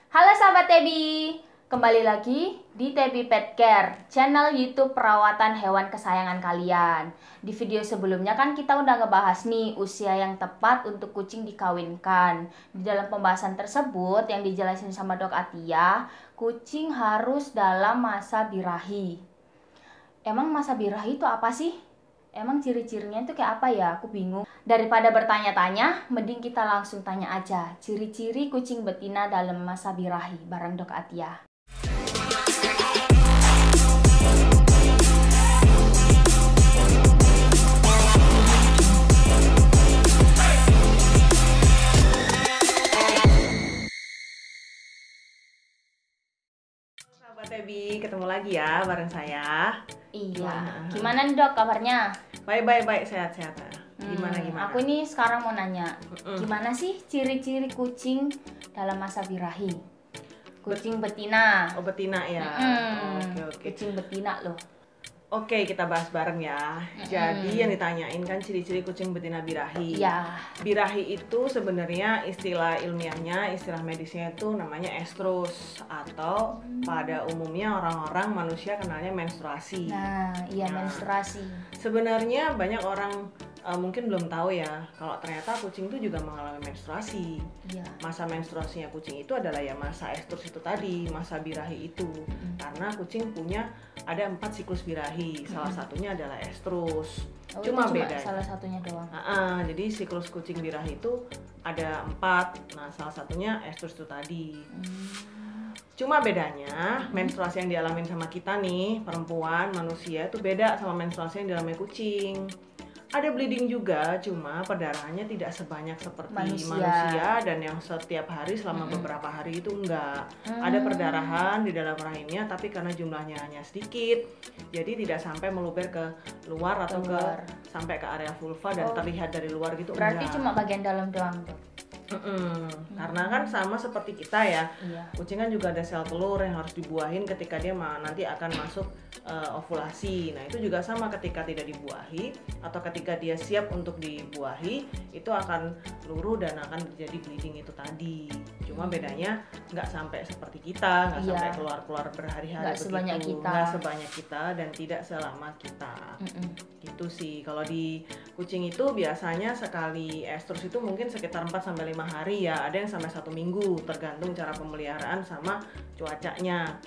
Halo sahabat Tebi, kembali lagi di Tebi Pet Care, channel YouTube perawatan hewan kesayangan kalian. Di video sebelumnya kan kita udah ngebahas nih usia yang tepat untuk kucing dikawinkan. Di dalam pembahasan tersebut yang dijelasin sama Dok Atia, kucing harus dalam masa birahi. Emang masa birahi itu apa sih? Emang ciri-cirinya itu kayak apa ya? Aku bingung. Daripada bertanya-tanya, mending kita langsung tanya aja ciri-ciri kucing betina dalam masa birahi bareng Dok Atia. Sahabat Tebi, ketemu lagi ya bareng saya. Iya. Gimana nih Dok kabarnya? Baik, sehat-sehat. Gimana? Aku nih sekarang mau nanya, gimana sih ciri-ciri kucing dalam masa birahi? Kucing betina. Oh, betina ya. Oke. Kucing betina loh. Oke, kita bahas bareng ya. Jadi yang ditanyain kan ciri-ciri kucing betina birahi. Iya. Birahi itu sebenarnya istilah ilmiahnya, istilah medisnya itu namanya estrus, atau pada umumnya orang-orang manusia kenalnya menstruasi. Nah, iya menstruasi. Sebenarnya banyak orang mungkin belum tahu ya kalau ternyata kucing itu juga mengalami menstruasi. Iya. Masa menstruasinya kucing itu adalah ya masa estrus itu tadi, masa birahi itu. Karena kucing punya ada 4 siklus birahi, salah satunya adalah estrus. Oh, cuma itu bedanya salah satunya doang. jadi siklus kucing birahi itu ada 4. Nah, salah satunya estrus itu tadi. Cuma bedanya menstruasi yang dialamin sama kita nih, perempuan, manusia itu beda sama menstruasi yang dialami kucing. Ada bleeding juga, cuma perdarahannya tidak sebanyak seperti manusia dan yang setiap hari selama beberapa hari itu enggak. Ada perdarahan di dalam rahimnya, tapi karena jumlahnya hanya sedikit, jadi tidak sampai meluber ke luar atau sampai ke area vulva dan terlihat dari luar gitu. Berarti enggak. cuma bagian dalam doang tuh. Karena kan sama seperti kita ya, Iya. kucing kan juga ada sel telur yang harus dibuahin ketika dia nanti akan masuk ovulasi. Nah, itu juga sama ketika tidak dibuahi atau ketika dia siap untuk dibuahi, itu akan luruh dan akan terjadi bleeding itu tadi. Cuma bedanya nggak sampai seperti kita, nggak sampai keluar-keluar berhari-hari begitu. Nggak sebanyak kita dan tidak selama kita. Gitu sih. Kalau di kucing itu biasanya sekali estrus itu mungkin sekitar 4-5 hari ya, ada yang sampai 1 minggu, tergantung cara pemeliharaan sama cuacanya.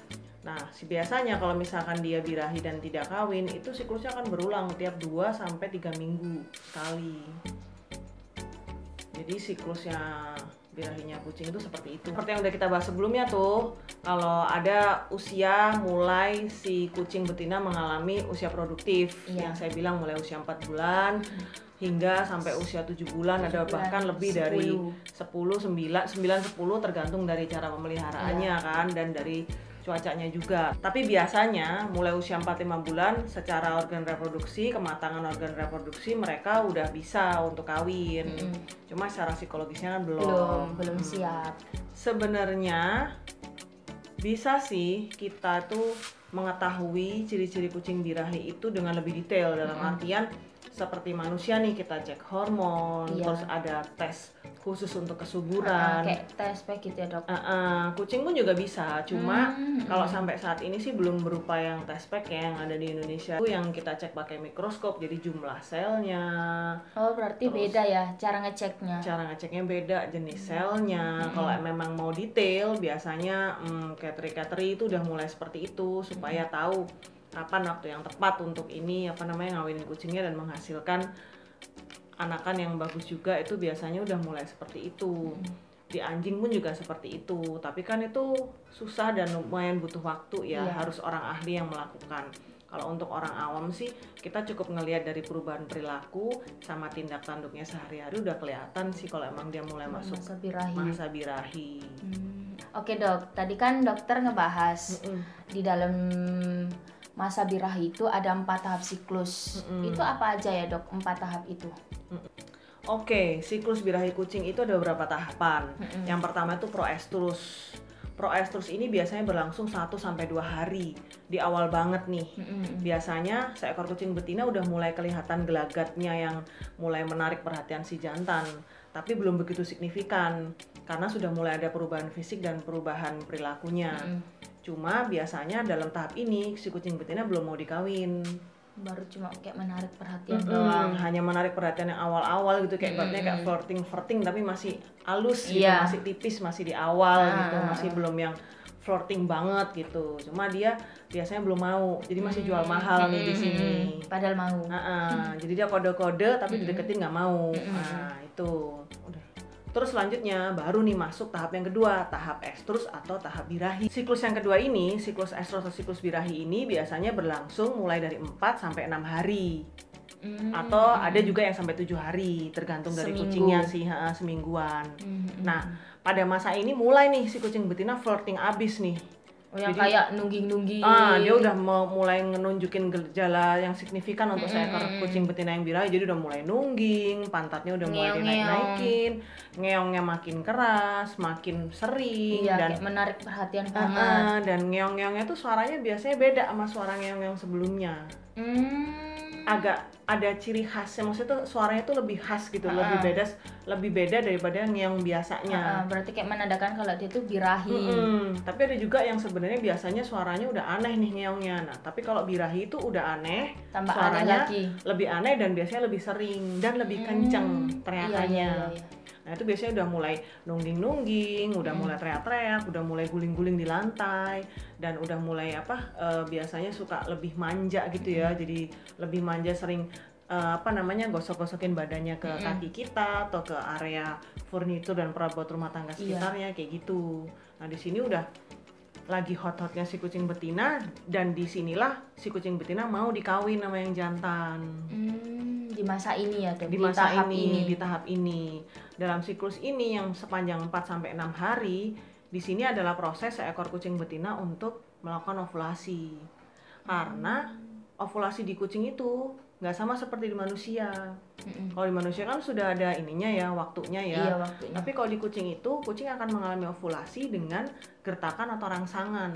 Nah, biasanya kalau misalkan dia birahi dan tidak kawin, itu siklusnya akan berulang tiap 2-3 minggu sekali. Jadi siklusnya birahinya kucing itu seperti itu. Seperti yang udah kita bahas sebelumnya tuh, kalau ada usia mulai si kucing betina mengalami usia produktif, yang saya bilang mulai usia 4 bulan hingga sampai usia 7 bulan, ada bahkan lebih dari 9-10 tergantung dari cara pemeliharaannya kan, dan dari cuacanya juga. Tapi biasanya mulai usia 4-5 bulan secara organ reproduksi, kematangan organ reproduksi mereka udah bisa untuk kawin. Cuma secara psikologisnya kan belum siap. Sebenarnya bisa sih kita tuh mengetahui ciri-ciri kucing birahi itu dengan lebih detail, dalam artian seperti manusia nih, kita cek hormon, terus ada tes khusus untuk kesuburan, kayak tes pack gitu ya Dok. Kucing pun juga bisa, cuma kalau sampai saat ini sih belum berupa yang tes pack ya, yang ada di Indonesia itu yang kita cek pakai mikroskop, jadi jumlah selnya. Oh, berarti beda ya cara ngeceknya. Cara ngeceknya beda, jenis selnya. Kalau memang mau detail, biasanya catering itu udah mulai seperti itu supaya tahu kapan waktu yang tepat untuk ini ngawinin kucingnya dan menghasilkan anakan yang bagus juga. Itu biasanya udah mulai seperti itu. Di anjing pun juga seperti itu, tapi kan itu susah dan lumayan butuh waktu ya, harus orang ahli yang melakukan. Kalau untuk orang awam sih, kita cukup ngelihat dari perubahan perilaku sama tindak tanduknya sehari-hari udah kelihatan sih kalau emang dia mulai masuk masa birahi. Oke Dok, tadi kan dokter ngebahas di dalam masa birahi itu ada 4 tahap siklus. Itu apa aja ya Dok, 4 tahap itu? Oke, siklus birahi kucing itu ada beberapa tahapan. Yang pertama itu proestrus. Proestrus ini biasanya berlangsung 1-2 hari di awal banget nih. Biasanya seekor kucing betina udah mulai kelihatan gelagatnya yang mulai menarik perhatian si jantan. tapi belum begitu signifikan karena sudah mulai ada perubahan fisik dan perubahan perilakunya. Cuma biasanya dalam tahap ini si kucing betina belum mau dikawin. Baru cuma kayak menarik perhatian doang. Hanya menarik perhatian yang awal-awal gitu, kayak ibaratnya kayak flirting tapi masih halus gitu, masih tipis, masih di awal gitu, masih belum yang flirting banget gitu. Cuma dia biasanya belum mau, jadi masih jual mahal nih di sini. Padahal mau. Jadi dia kode-kode tapi dideketin nggak mau. Nah itu udah. Terus selanjutnya baru nih masuk tahap yang kedua, tahap estrus atau tahap birahi. Siklus yang kedua ini, siklus estrus atau siklus birahi ini biasanya berlangsung mulai dari 4 sampai 6 hari. Atau ada juga yang sampai 7 hari, tergantung dari kucingnya sih, semingguan. Nah, pada masa ini mulai nih si kucing betina flirting abis nih. Oh, yang jadi, kayak nungging-nungging. Dia udah mulai nunjukin gejala yang signifikan untuk seekor kucing betina yang birahi. Jadi udah mulai nungging, pantatnya udah mulai dinaik-naikin, ngeongnya makin keras, makin sering, dan kayak menarik perhatian banget. Dan ngeong-ngeongnya tuh suaranya biasanya beda sama suara ngeong-ngeong sebelumnya. Agak ada ciri khasnya, maksudnya tuh suaranya tuh lebih khas gitu, lebih beda daripada ngeong biasanya. Berarti kayak menandakan kalau dia tuh birahi. Tapi ada juga yang sebenarnya biasanya suaranya udah aneh nih ngeongnya. Nah, tapi kalau birahi itu udah aneh, tambah suaranya aneh lagi. Lebih aneh dan biasanya lebih sering dan lebih kenceng teriakannya. Iya. Nah itu biasanya udah mulai nungging-nungging, udah mulai teriak-teriak, udah mulai guling-guling di lantai, dan udah mulai biasanya suka lebih manja gitu ya, jadi lebih manja, sering gosok-gosokin badannya ke kaki kita atau ke area furnitur dan perabot rumah tangga sekitarnya, kayak gitu. Nah di sini udah lagi hot-hotnya si kucing betina, dan disinilah si kucing betina mau dikawin sama yang jantan. Di masa ini ya, di tahap ini. Dalam siklus ini yang sepanjang 4-6 hari, di sini adalah proses seekor kucing betina untuk melakukan ovulasi. Karena ovulasi di kucing itu nggak sama seperti di manusia. Kalau di manusia kan sudah ada ininya ya, waktunya ya. Iya, waktunya. Tapi kalau di kucing itu, kucing akan mengalami ovulasi dengan gertakan atau rangsangan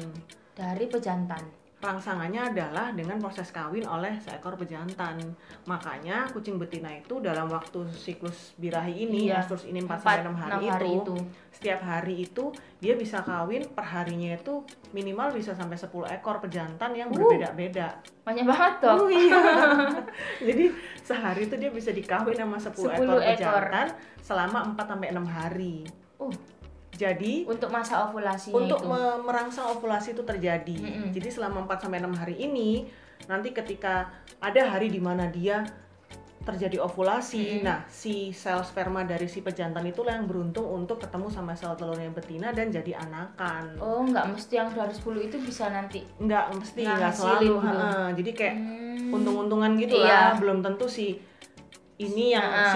dari pejantan. Rangsangannya adalah dengan proses kawin oleh seekor pejantan. Makanya kucing betina itu dalam waktu siklus birahi ini, estrus ini 4-6 hari itu, setiap hari itu dia bisa kawin, perharinya itu minimal bisa sampai 10 ekor pejantan yang berbeda-beda. Banyak banget toh. Iya. Jadi sehari itu dia bisa dikawin sama 10 ekor pejantan selama 4-6 hari. Jadi untuk masa ovulasinya untuk itu merangsang ovulasi itu terjadi. Jadi selama 4-6 hari ini, nanti ketika ada hari di mana dia terjadi ovulasi, nah si sel sperma dari si pejantan itulah yang beruntung untuk ketemu sama sel telurnya betina dan jadi anakan. Oh, nggak mesti yang dari 10 itu bisa nanti? Nggak mesti, nggak selalu. Jadi kayak untung-untungan gitu lah, belum tentu si ini yang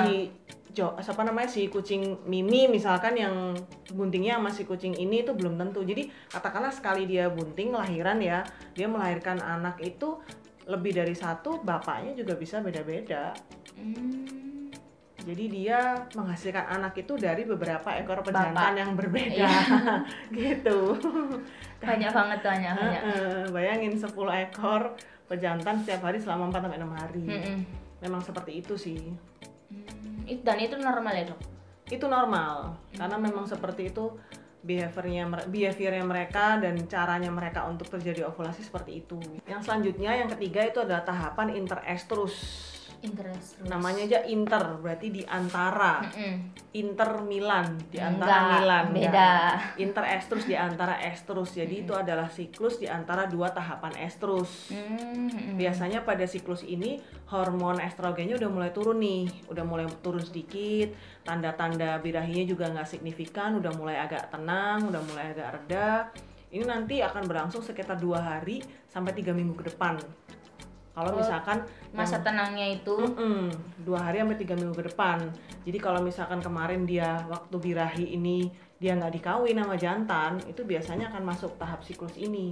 si kucing Mimi misalkan yang buntingnya sama si kucing ini itu belum tentu. Jadi katakanlah sekali dia bunting lahiran ya, dia melahirkan anak itu lebih dari satu, bapaknya juga bisa beda-beda. Jadi dia menghasilkan anak itu dari beberapa ekor pejantan yang berbeda. Gitu. Banyak banget tuh, banyak. Bayangin 10 ekor pejantan setiap hari selama 4-6 hari. Memang seperti itu sih. Dan itu normal ya, Dok? Itu normal, karena memang seperti itu behaviornya mereka dan caranya mereka untuk terjadi ovulasi seperti itu. Yang selanjutnya, yang ketiga itu adalah tahapan interestrus. Namanya aja inter, berarti di antara. Inter Milan, di antara Milan. Beda. Interestrus di antara estrus. Jadi itu adalah siklus di antara dua tahapan estrus. Biasanya pada siklus ini hormon estrogennya udah mulai turun nih, udah mulai turun sedikit. Tanda-tanda birahinya juga nggak signifikan, udah mulai agak tenang, udah mulai agak reda. Ini nanti akan berlangsung sekitar 2 hari sampai 3 minggu ke depan. Kalau misalkan masa tenangnya itu 2 hari sampai 3 minggu ke depan. Jadi kalau misalkan kemarin dia waktu birahi ini dia nggak dikawin sama jantan, itu biasanya akan masuk tahap siklus ini.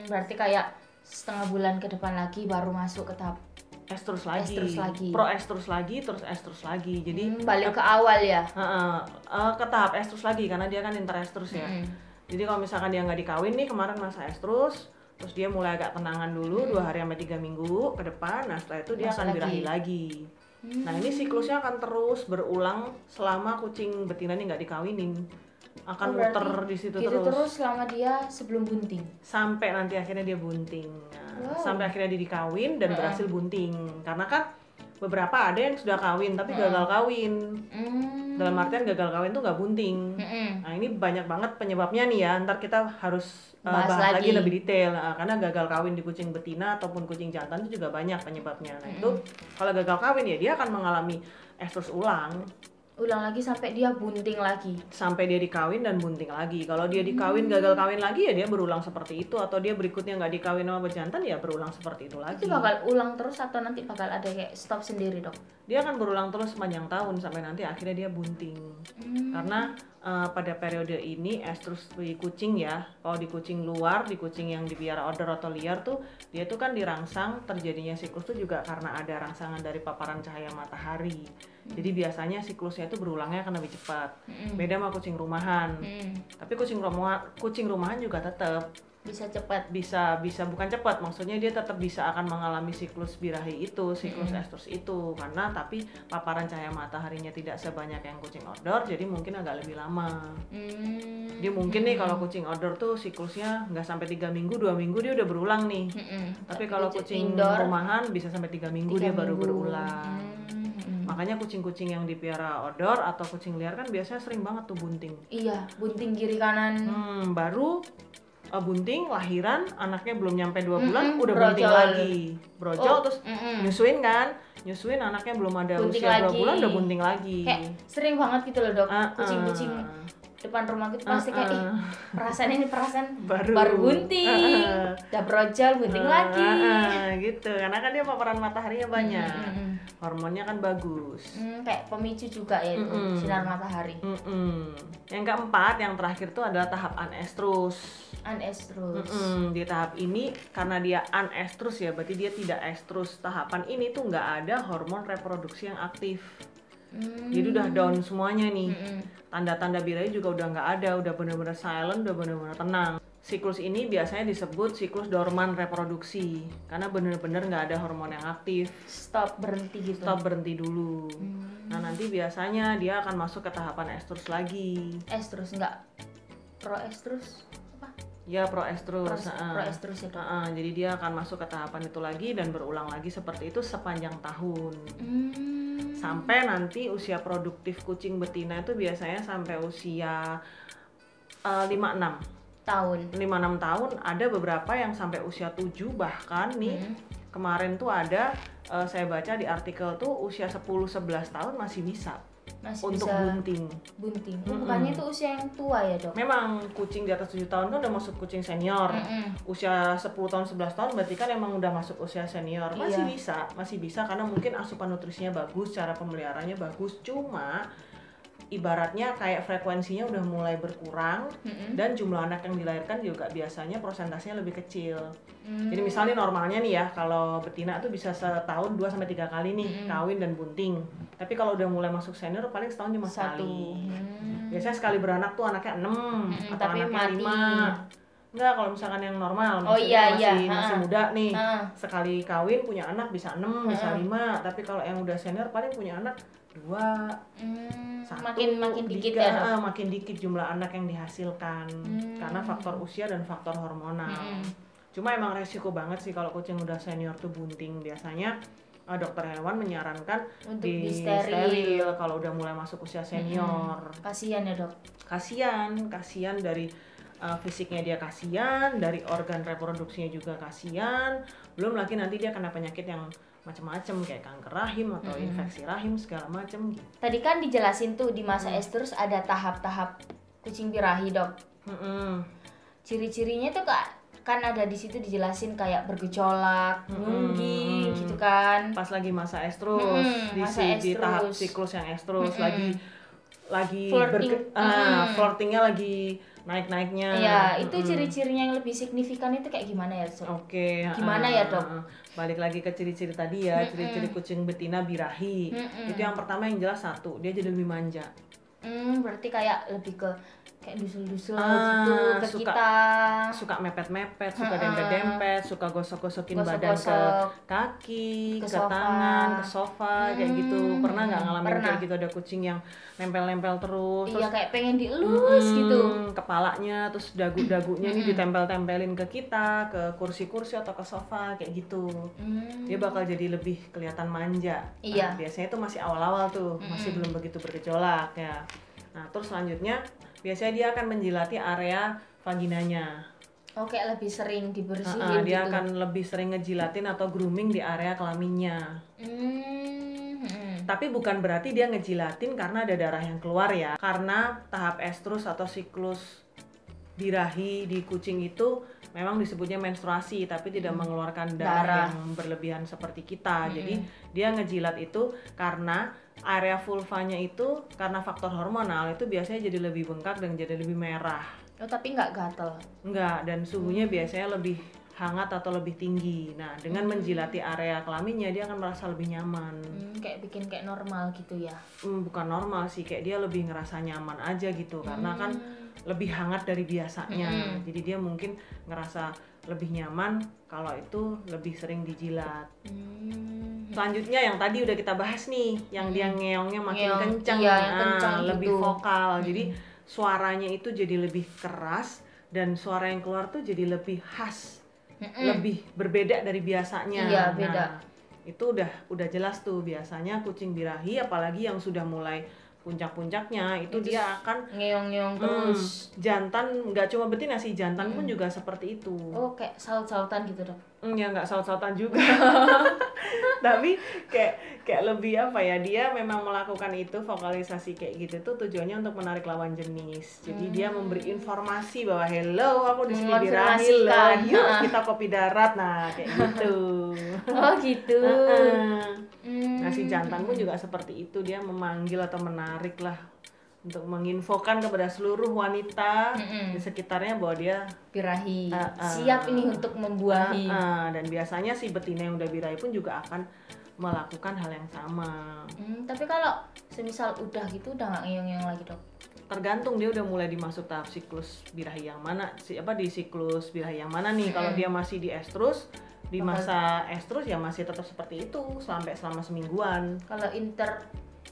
Berarti kayak setengah bulan ke depan lagi baru masuk ke tahap estrus lagi. Proestrus lagi, terus estrus lagi. Jadi balik ke awal ya. Ke tahap estrus lagi karena dia kan interestrus ya. Jadi kalau misalkan dia nggak dikawin nih kemarin masa estrus, terus dia mulai agak tenangan dulu 2 hari sampai 3 minggu ke depan. Nah setelah itu dia akan birahi lagi. Nah ini siklusnya akan terus berulang selama kucing betina ini nggak dikawinin, akan berarti muter di situ gitu terus terus selama dia sebelum bunting. sampai nanti akhirnya dia bunting. Nah, Wow. sampai akhirnya dia dikawin dan berhasil bunting. Karena kan beberapa ada yang sudah kawin tapi gagal kawin. Dalam artian gagal kawin tuh nggak bunting. Nah ini banyak banget penyebabnya nih ya. Ntar kita harus bahas lagi lebih detail. Nah, karena gagal kawin di kucing betina ataupun kucing jantan itu juga banyak penyebabnya. Nah itu kalau gagal kawin ya dia akan mengalami estrus ulang Lagi sampai dia bunting lagi. sampai dia dikawin dan bunting lagi. Kalau dia dikawin gagal kawin lagi ya dia berulang seperti itu, atau dia berikutnya nggak dikawin sama bejantan ya berulang seperti itu lagi. Itu bakal ulang terus atau nanti bakal ada kayak stop sendiri, Dok? Dia akan berulang terus sepanjang tahun sampai nanti akhirnya dia bunting. Karena pada periode ini estrus di kucing ya, kalau di kucing luar, di kucing yang dipiara outdoor atau liar tuh dia tuh kan dirangsang, terjadinya siklus tuh juga karena ada rangsangan dari paparan cahaya matahari. Jadi biasanya siklusnya itu berulangnya akan lebih cepat. Beda sama kucing rumahan. Tapi kucing rumahan juga tetap Bisa cepat. bisa bukan cepat, maksudnya dia tetap bisa akan mengalami siklus birahi itu, siklus estrus itu, karena tapi paparan cahaya mataharinya tidak sebanyak yang kucing outdoor, jadi mungkin agak lebih lama. Dia mungkin nih kalau kucing outdoor tuh siklusnya nggak sampai 3 minggu, 2 minggu dia udah berulang nih. Tapi kalau kucing rumahan bisa sampai 3 minggu dia baru berulang. Makanya kucing-kucing yang dipiara outdoor atau kucing liar kan biasanya sering banget tuh bunting. Iya, bunting kiri kanan. Baru bunting, lahiran, anaknya belum nyampe 2 bulan udah brojol. bunting lagi, brojol terus nyusuin kan, nyusuin anaknya belum ada Bunting usia 2 lagi. bulan udah bunting lagi. Kayak sering banget gitu loh, Dok. Kucing-kucing depan rumah gitu pasti kayak perasaan baru bunting, udah brojol bunting lagi. Gitu, karena kan dia paparan mataharinya banyak, hormonnya kan bagus. Kayak pemicu juga ya itu sinar matahari. Yang keempat, yang terakhir tuh adalah tahap anestrus. Anestrus. Di tahap ini karena dia anestrus ya, berarti dia tidak estrus. Tahapan ini tuh nggak ada hormon reproduksi yang aktif. Jadi udah down semuanya nih. Tanda-tanda birahi juga udah nggak ada, udah benar-benar silent, udah benar-benar tenang. Siklus ini biasanya disebut siklus dorman reproduksi karena benar-benar nggak ada hormon yang aktif. Stop, berhenti gitu. Stop, berhenti dulu. Nah nanti biasanya dia akan masuk ke tahapan estrus lagi. Estrus enggak proestrus apa? Ya proestrus. Proestrus itu. Jadi dia akan masuk ke tahapan itu lagi dan berulang lagi seperti itu sepanjang tahun. Sampai nanti usia produktif kucing betina itu biasanya sampai usia 5-6 tahun. 5-6 tahun, ada beberapa yang sampai usia 7 bahkan nih. Kemarin tuh ada saya baca di artikel tuh usia 10-11 tahun masih bisa untuk bisa bunting. Bukannya itu usia yang tua ya, Dok? Memang kucing di atas 7 tahun kan udah masuk kucing senior. Usia 10 tahun 11 tahun berarti kan emang udah masuk usia senior. Masih bisa karena mungkin asupan nutrisinya bagus, cara pemeliharaannya bagus. Cuma ibaratnya kayak frekuensinya udah mulai berkurang dan jumlah anak yang dilahirkan juga biasanya persentasenya lebih kecil. Jadi misalnya normalnya nih ya, kalau betina tuh bisa setahun 2-3 kali nih kawin dan bunting. Tapi kalau udah mulai masuk senior paling setahun cuma sekali. Biasanya sekali beranak tuh anaknya 6 atau tapi anaknya mati. 5. Enggak, kalau misalkan yang normal, masih muda nih, sekali kawin punya anak bisa 6, bisa 5. Tapi kalau yang udah senior paling punya anak 2, 1, makin dikit 3, ya, Dok? makin dikit jumlah anak yang dihasilkan karena faktor usia dan faktor hormonal. Cuma emang resiko banget sih kalau kucing udah senior tuh bunting. Biasanya dokter hewan menyarankan Untuk di steril. kalau udah mulai masuk usia senior. Kasihan ya, Dok? Kasihan dari fisiknya dia kasihan, dari organ reproduksinya juga kasihan, belum lagi nanti dia kena penyakit yang macam-macam kayak kanker rahim atau infeksi rahim segala macam gitu. Tadi kan dijelasin tuh di masa estrus ada tahap-tahap kucing birahi, Dok. Ciri-cirinya tuh kan ada di situ dijelasin kayak bergejolak, nungging gitu kan. Pas lagi masa estrus, di tahap siklus yang estrus lagi flirtingnya lagi naik-naiknya. Iya, itu ciri-cirinya yang lebih signifikan itu kayak gimana ya, Sob? Oke. Gimana ya, Dok? Balik lagi ke ciri-ciri tadi ya, ciri-ciri kucing betina birahi. Itu yang pertama yang jelas 1, dia jadi lebih manja. Berarti kayak lebih ke kayak dusul-dusul gitu ke kita. Suka mepet-mepet, suka dempet-dempet, suka gosok-gosokin badan ke kaki, ke tangan, ke sofa, kayak gitu. Pernah nggak ngalamin kayak gitu, ada kucing yang nempel-nempel terus? Iya, kayak pengen dielus gitu. Kepalanya, terus dagu-dagunya ini ditempel-tempelin ke kita, ke kursi-kursi atau ke sofa, kayak gitu. Dia bakal jadi lebih kelihatan manja. Iya. Nah, biasanya itu masih awal-awal tuh, masih belum begitu bergejolak ya. Nah, terus selanjutnya biasanya dia akan menjilati area vaginanya. Oh, kayak lebih sering dibersihin gitu. Dia akan lebih sering ngejilatin atau grooming di area kelaminnya. Tapi bukan berarti dia ngejilatin karena ada darah yang keluar ya. Karena tahap estrus atau siklus birahi di kucing itu memang disebutnya menstruasi, tapi tidak mengeluarkan darah yang berlebihan seperti kita. Jadi dia ngejilat itu karena area vulvanya itu karena faktor hormonal itu biasanya jadi lebih bengkak dan jadi lebih merah. Oh, tapi nggak gatel? Nggak, dan suhunya biasanya lebih hangat atau lebih tinggi. Nah, dengan menjilati area kelaminnya dia akan merasa lebih nyaman. Kayak bikin kayak normal gitu ya? Bukan normal sih, kayak dia lebih ngerasa nyaman aja gitu, karena kan lebih hangat dari biasanya. Jadi dia mungkin ngerasa lebih nyaman kalau itu lebih sering dijilat. Selanjutnya yang tadi udah kita bahas nih, yang dia ngeongnya makin kencang, kencang lebih gitu. vokal. Jadi suaranya itu jadi lebih keras dan suara yang keluar tuh jadi lebih khas, lebih berbeda dari biasanya. Iya, beda. Nah, itu udah jelas tuh, biasanya kucing birahi apalagi yang sudah mulai puncak-puncaknya itu dia akan ngeong-ngeong terus. Jantan, nggak cuma betina sih, jantan pun juga seperti itu. Oh, kayak saut-sautan gitu dok? Ya nggak saut-sautan juga. Tapi kayak lebih apa ya, dia memang melakukan itu, vokalisasi kayak gitu tuh tujuannya untuk menarik lawan jenis. Jadi dia memberi informasi bahwa hello, aku di sini birahi loh, yuk kita kopi darat, nah kayak gitu. Oh gitu. Nah si jantan pun juga seperti itu, dia memanggil atau menarik lah untuk menginfokan kepada seluruh wanita di sekitarnya bahwa dia birahi, siap ini untuk membuahi. Dan biasanya si betina yang udah birahi pun juga akan melakukan hal yang sama. Tapi kalau semisal udah gitu udah nggak ngeong-ngeong lagi dok? Tergantung dia udah mulai dimasuk tahap siklus birahi yang mana, di siklus birahi yang mana nih. Kalau dia masih di estrus, di masa estrus ya masih tetap seperti itu selama semingguan. Kalau inter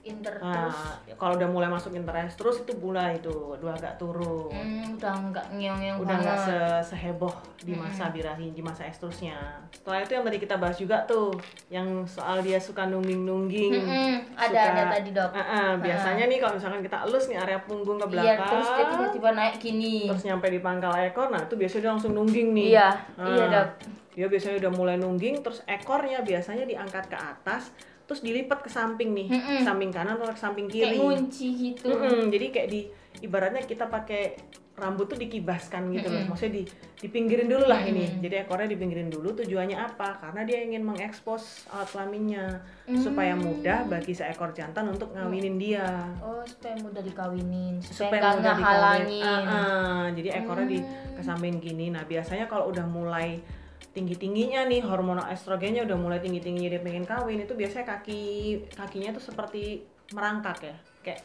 terus kalau udah mulai masuk interestrus itu mulai itu udah agak turun. Udah nggak ngeong-ngeong, udah nggak seheboh di masa birahi, di masa estrusnya. Setelah itu yang tadi kita bahas juga tuh, yang soal dia suka nungging-nungging. Ada tadi dok. Biasanya nih kalau misalkan kita elus nih area punggung ke belakang, iya, terus dia tiba-tiba naik gini, terus nyampe di pangkal ekor, nah itu biasanya dia langsung nungging nih. Iya dok. Dia biasanya udah mulai nungging, terus ekornya biasanya diangkat ke atas, terus dilipat ke samping nih, samping kanan atau ke samping kiri. Kayak ngunci gitu. Jadi kayak ibaratnya kita pakai rambut tuh dikibaskan gitu loh, maksudnya dipinggirin dulu lah ini. Jadi ekornya dipinggirin dulu, tujuannya apa? Karena dia ingin mengekspos alat kelaminnya supaya mudah bagi seekor jantan untuk ngawinin dia. Oh, supaya mudah dikawinin, supaya nggak mudah ngehalangin. Jadi ekornya dikesampingin gini. Nah biasanya kalau udah mulai tinggi-tingginya nih, hormonal estrogennya udah mulai tinggi-tingginya, dia pengen kawin, itu biasanya kakinya tuh seperti merangkak ya, kayak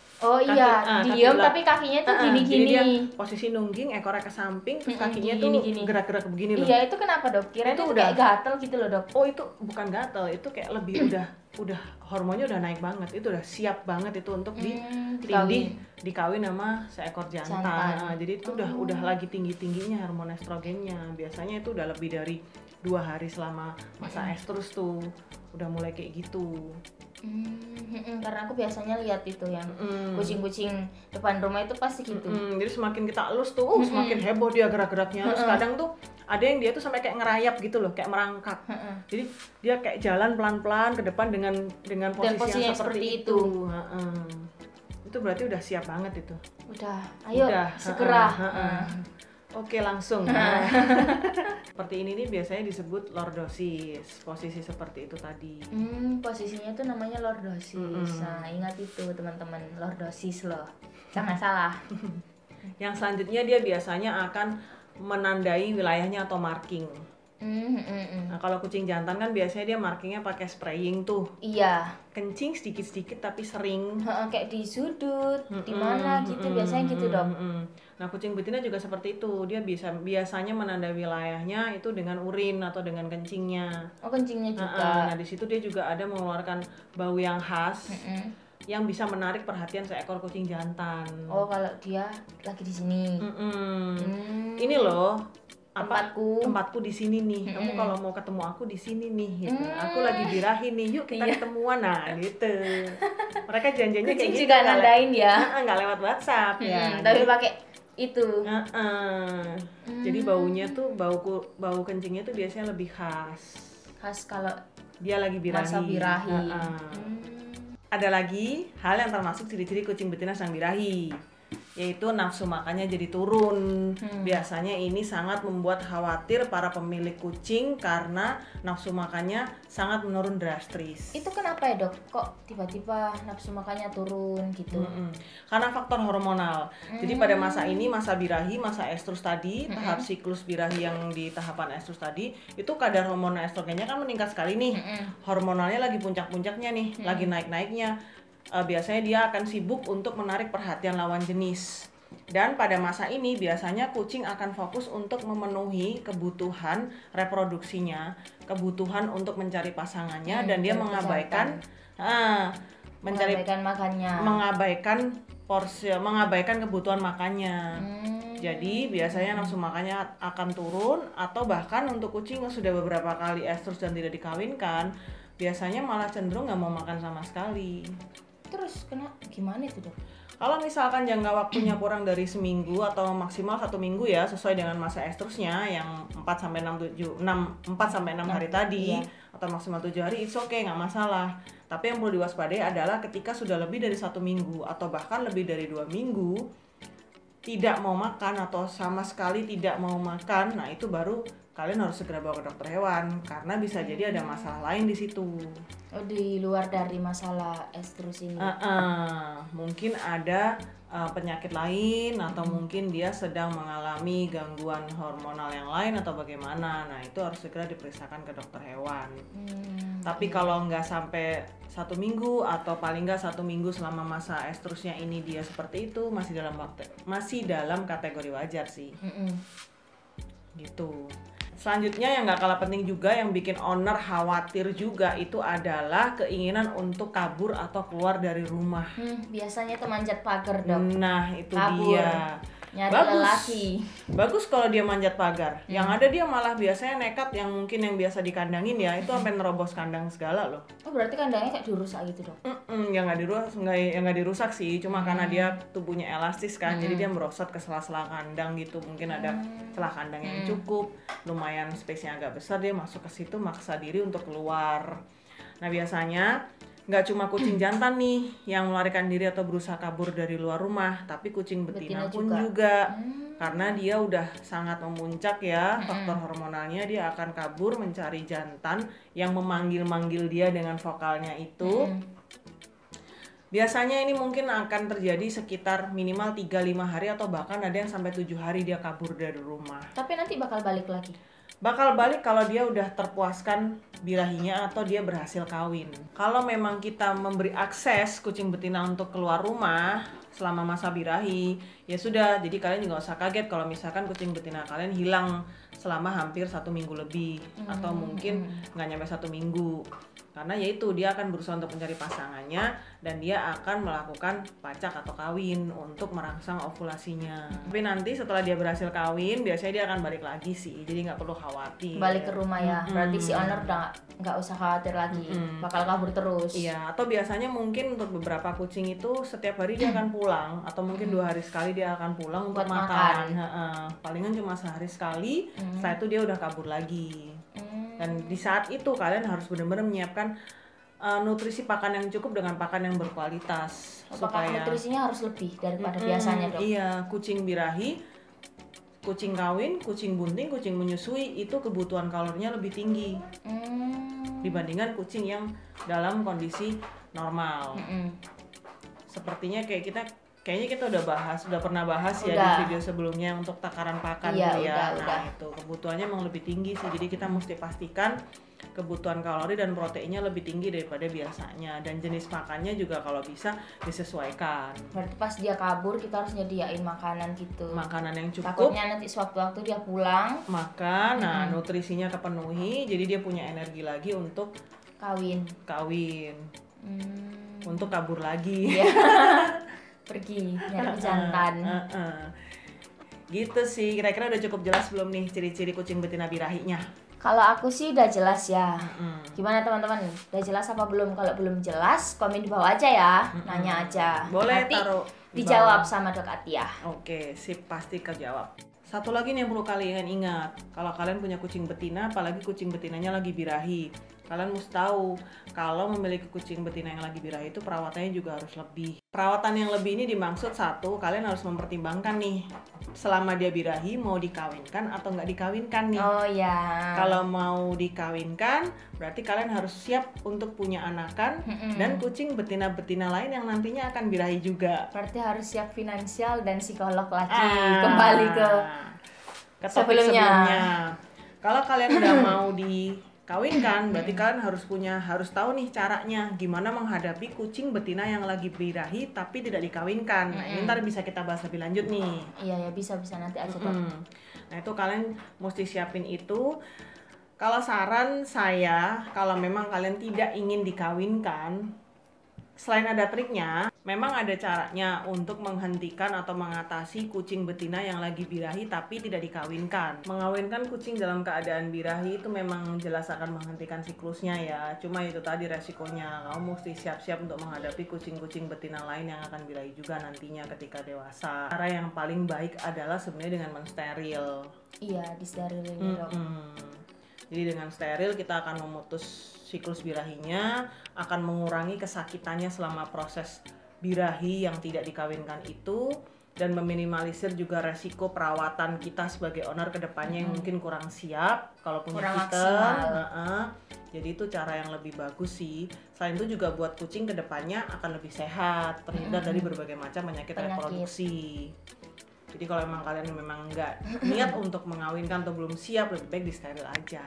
diam tapi kakinya tuh gini-gini. Jadi dia posisi nungging, ekornya ke samping, terus kakinya tuh gerak-gerak begini loh. Iya, itu kenapa dok? Kira itu udah kayak gatel gitu loh dok. Oh, itu bukan gatel, itu kayak lebih udah hormonnya udah naik banget, itu udah siap banget itu untuk dikawin sama seekor jantan. Jadi itu udah lagi tinggi-tingginya hormon estrogennya. Biasanya itu udah lebih dari 2 hari selama masa estrus tuh udah mulai kayak gitu. Karena aku biasanya lihat itu yang kucing-kucing depan rumah itu pasti gitu. Jadi semakin kita elus tuh semakin heboh dia gerak-geraknya. Terus kadang tuh ada yang dia tuh sampai kayak ngerayap gitu loh, kayak merangkak. Jadi dia kayak jalan pelan-pelan ke depan dengan posisi yang seperti itu. Itu berarti udah siap banget itu. Ayo segera. Oke, langsung. Seperti ini nih biasanya disebut lordosis, posisi seperti itu tadi. Posisinya tuh namanya lordosis. Nah, ingat itu teman-teman, lordosis loh, jangan salah. Yang selanjutnya dia biasanya akan menandai wilayahnya atau marking. Nah, kalau kucing jantan kan biasanya dia markingnya pakai spraying tuh. Iya. Kencing sedikit-sedikit tapi sering. Kayak di sudut, di mana gitu, biasanya gitu dok. Nah, kucing betina juga seperti itu. Dia biasanya menandai wilayahnya itu dengan urin atau dengan kencingnya. Oh, kencingnya juga. Nah, di situ dia juga ada mengeluarkan bau yang khas yang bisa menarik perhatian seekor kucing jantan. Oh, kalau dia lagi di sini. Ini loh, Tempatku di sini nih. Kamu kalau mau ketemu aku di sini nih, gitu. Aku lagi birahi nih, yuk kita ketemuan. Nah, gitu. Mereka janjiannya kayak gitu. Juga nandain ya. Nggak lewat WhatsApp ya. Tapi pakai itu. Jadi baunya tuh bau kencingnya tuh biasanya lebih khas. Khas kalau dia lagi birahi. Masa birahi. Ada lagi hal yang termasuk ciri-ciri kucing betina sedang birahi, yaitu nafsu makannya jadi turun. Biasanya ini sangat membuat khawatir para pemilik kucing karena nafsu makannya sangat menurun drastis. Itu kenapa ya, Dok? Kok tiba-tiba nafsu makannya turun gitu? Karena faktor hormonal. Jadi pada masa ini, masa birahi, masa estrus tadi, tahap siklus birahi yang di tahapan estrus tadi, itu kadar hormon estrogennya kan meningkat sekali nih. Hormonalnya lagi puncak-puncaknya nih, lagi naik-naiknya. Biasanya dia akan sibuk untuk menarik perhatian lawan jenis. Dan pada masa ini biasanya kucing akan fokus untuk memenuhi kebutuhan reproduksinya, kebutuhan untuk mencari pasangannya, dan dia mengabaikan mengabaikan kebutuhan makannya. Jadi biasanya nafsu makannya akan turun, atau bahkan untuk kucing yang sudah beberapa kali estrus dan tidak dikawinkan, biasanya malah cenderung nggak mau makan sama sekali. Terus gimana itu, Dok? Kalau misalkan jangka waktunya kurang dari seminggu atau maksimal 1 minggu ya, sesuai dengan masa estrusnya yang 4-6 hari tadi, atau maksimal 7 hari, it's okay, nggak masalah. Tapi yang perlu diwaspadai adalah ketika sudah lebih dari 1 minggu atau bahkan lebih dari 2 minggu tidak mau makan atau sama sekali tidak mau makan, nah itu baru kalian harus segera bawa ke dokter hewan karena bisa jadi ada masalah lain di situ. Oh, di luar dari masalah estrus ini. Mungkin ada penyakit lain, atau mungkin dia sedang mengalami gangguan hormonal yang lain atau bagaimana. Nah, itu harus segera diperiksakan ke dokter hewan. Tapi kalau nggak sampai 1 minggu atau paling nggak 1 minggu selama masa estrusnya ini dia seperti itu, masih dalam kategori wajar sih. Gitu. Selanjutnya yang nggak kalah penting juga yang bikin owner khawatir juga itu adalah keinginan untuk kabur atau keluar dari rumah. Biasanya itu manjat pagar, Dok. Nah, itu kabur. dia. Nyari lelaki. Bagus kalau dia manjat pagar. Yang ada dia malah biasanya nekat, yang mungkin yang biasa dikandangin ya, itu sampai nerobos kandang segala loh. Oh, berarti kandangnya kayak dirusak gitu, Dok? Yang nggak dirusak sih, cuma karena dia tubuhnya elastis kan, jadi dia merosot ke sela-sela kandang gitu. Mungkin ada celah kandang yang cukup, lumayan space-nya agak besar, dia masuk ke situ maksa diri untuk keluar. Nah, biasanya nggak cuma kucing jantan nih yang melarikan diri atau berusaha kabur dari luar rumah, tapi kucing betina pun juga. Karena dia udah sangat memuncak ya faktor hormonalnya, dia akan kabur mencari jantan yang memanggil-manggil dia dengan vokalnya itu. Biasanya ini mungkin akan terjadi sekitar minimal 3-5 hari atau bahkan ada yang sampai 7 hari dia kabur dari rumah. Tapi nanti bakal balik lagi? Bakal balik kalau dia udah terpuaskan birahinya atau dia berhasil kawin. Kalau memang kita memberi akses kucing betina untuk keluar rumah selama masa birahi, ya sudah, jadi kalian juga gak usah kaget kalau misalkan kucing betina kalian hilang selama hampir 1 minggu lebih, atau mungkin nggak nyampe 1 minggu. Karena yaitu dia akan berusaha untuk mencari pasangannya dan dia akan melakukan pacak atau kawin untuk merangsang ovulasinya. Tapi nanti setelah dia berhasil kawin, biasanya dia akan balik lagi sih, jadi nggak perlu khawatir. Balik ke rumah ya, berarti si owner udah nggak usah khawatir lagi, bakal kabur terus. Iya, atau biasanya mungkin untuk beberapa kucing itu setiap hari dia akan pulang, atau mungkin 2 hari sekali dia akan pulang untuk makan. Palingan cuma sehari sekali, setelah itu dia udah kabur lagi. Dan di saat itu kalian harus benar-benar menyiapkan nutrisi pakan yang cukup dengan pakan yang berkualitas. Pakan nutrisinya harus lebih daripada biasanya, Dok? Iya, kucing birahi, kucing kawin, kucing bunting, kucing menyusui itu kebutuhan kalorinya lebih tinggi dibandingkan kucing yang dalam kondisi normal. Sepertinya kayak kayaknya kita udah pernah bahas ya Udah. di video sebelumnya untuk takaran pakan Iya, tuh ya. udah. Nah, itu kebutuhannya emang lebih tinggi sih. Jadi kita mesti pastikan kebutuhan kalori dan proteinnya lebih tinggi daripada biasanya, dan jenis makannya juga kalau bisa disesuaikan. Berarti pas dia kabur kita harus nyediain makanan gitu. Makanan yang cukup, Takutnya nanti sewaktu-waktu dia pulang makan, nah nutrisinya kepenuhi, jadi dia punya energi lagi untuk kawin. Untuk kabur lagi. Iya. Pergi nyari jantan. Gitu sih, kira-kira udah cukup jelas belum nih ciri-ciri kucing betina birahinya? Kalau aku sih udah jelas ya. Gimana teman-teman? Udah jelas apa belum? Kalau belum jelas, komen di bawah aja ya. Nanya aja. Boleh Nanti taruh di dijawab bawah. sama Dok Atia. Oke, sip, pasti kejawab. Satu lagi nih yang perlu kalian ingat, kalau kalian punya kucing betina, apalagi kucing betinanya lagi birahi, kalian mesti tahu kalau memiliki kucing betina yang lagi birahi itu perawatannya juga harus lebih. Perawatan yang lebih ini dimaksud satu, kalian harus mempertimbangkan nih selama dia birahi mau dikawinkan atau nggak dikawinkan nih. Oh ya. Kalau mau dikawinkan, berarti kalian harus siap untuk punya anakan dan kucing betina-betina lain yang nantinya akan birahi juga. Berarti harus siap finansial dan psikolog lagi. Kembali ke topik sebelumnya. Kalau kalian udah mau dikawinkan, berarti kalian harus tahu nih caranya gimana menghadapi kucing betina yang lagi birahi tapi tidak dikawinkan. Nah, ini ntar bisa kita bahas lebih lanjut nih. Iya ya, bisa nanti aja Dok. Nah, itu kalian mesti siapin itu. Kalau saran saya, kalau memang kalian tidak ingin dikawinkan, selain ada triknya, memang ada caranya untuk menghentikan atau mengatasi kucing betina yang lagi birahi tapi tidak dikawinkan. Mengawinkan kucing dalam keadaan birahi itu memang jelas akan menghentikan siklusnya ya. Cuma itu tadi resikonya, kamu mesti siap-siap untuk menghadapi kucing-kucing betina lain yang akan birahi juga nantinya ketika dewasa. Cara yang paling baik adalah sebenarnya dengan mensteril. Iya, disterilin Dok. Jadi dengan steril kita akan memutus siklus birahinya, akan mengurangi kesakitannya selama proses birahi yang tidak dikawinkan itu, dan meminimalisir juga resiko perawatan kita sebagai owner kedepannya yang mungkin kurang siap kalau punya Kurang kitten. maksimal. Jadi itu cara yang lebih bagus sih. Selain itu juga buat kucing kedepannya akan lebih sehat, terhindar dari berbagai macam penyakit reproduksi. Jadi kalau emang kalian memang nggak niat untuk mengawinkan atau belum siap, lebih baik di steril aja.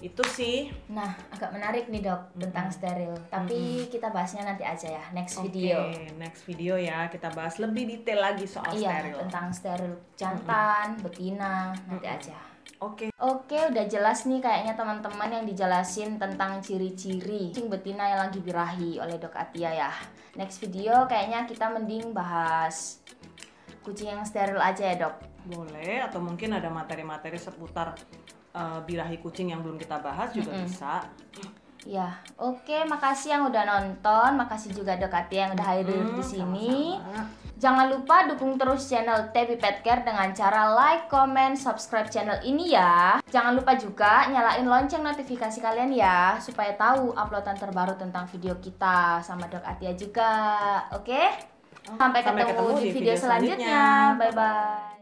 Itu sih. Nah, agak menarik nih Dok tentang steril. Tapi kita bahasnya nanti aja ya, next video. Next video ya, kita bahas lebih detail lagi soal steril. Iya, tentang steril jantan, betina, nanti aja. Oke, udah jelas nih kayaknya teman-teman yang dijelasin tentang ciri-ciri kucing betina yang lagi birahi oleh Dok Atia ya. Next video kayaknya kita mending bahas kucing yang steril aja ya Dok. boleh, atau mungkin ada materi-materi seputar birahi kucing yang belum kita bahas juga bisa. Ya, oke, makasih yang udah nonton, makasih juga Dok Atia yang udah hadir di sini. Sama-sama. Jangan lupa dukung terus channel Tabby Pet Care dengan cara like, comment, subscribe channel ini ya. Jangan lupa juga nyalain lonceng notifikasi kalian ya, supaya tahu uploadan terbaru tentang video kita sama Dok Atia juga. Oke? Sampai ketemu di video selanjutnya. Bye-bye.